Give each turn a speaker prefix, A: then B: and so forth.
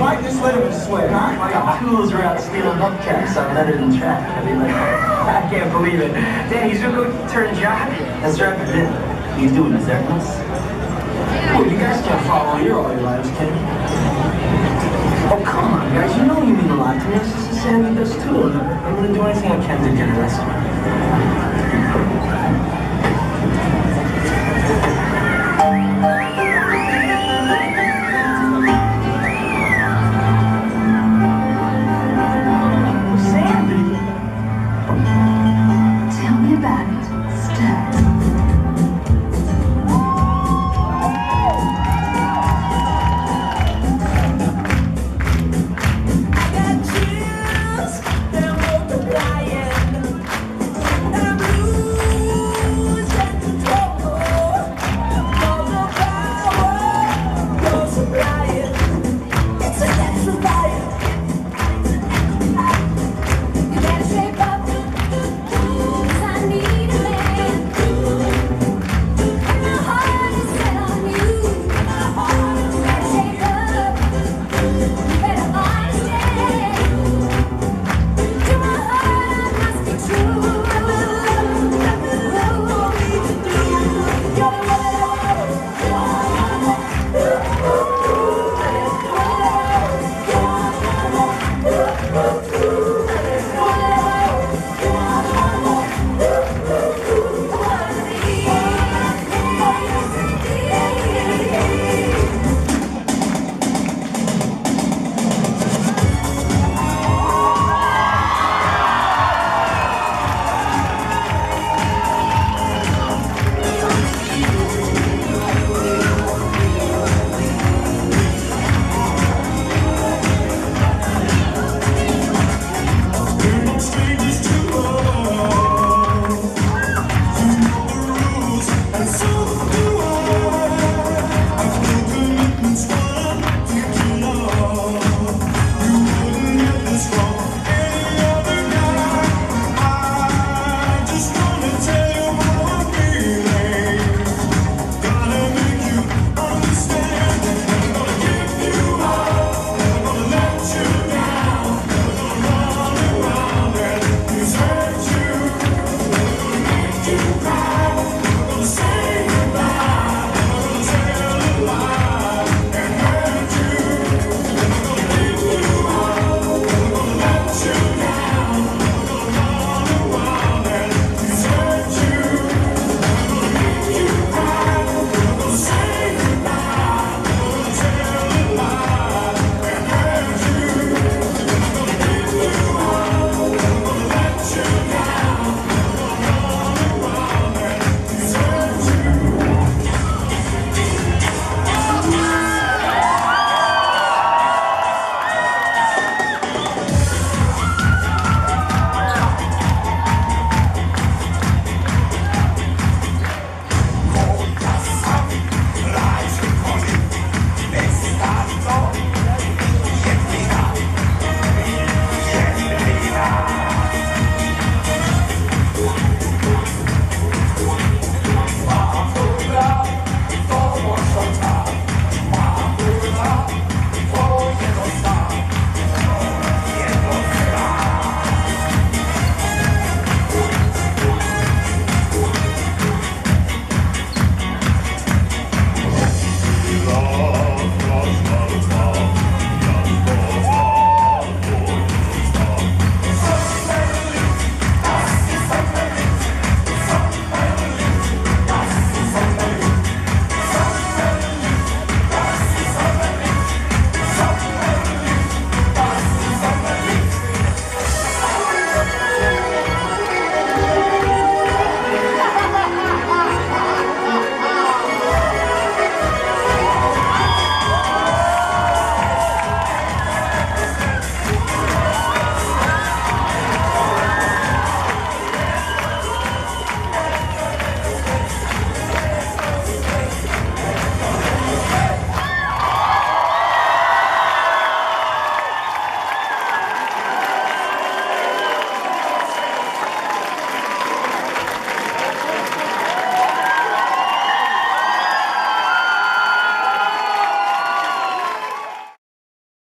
A: Why just let him sweat, huh?
B: My tools are out stealing hubcaps are better than track. I mean, like, I can't believe it. Danny, he's gonna go turn jock. That's right, but then he's doing his efforts.
A: Well, you guys can't follow here all your lives, can you?
B: Oh, come on, guys. You know you mean a lot to me. This is Sammy does too. I'm gonna do anything I can to get arrested.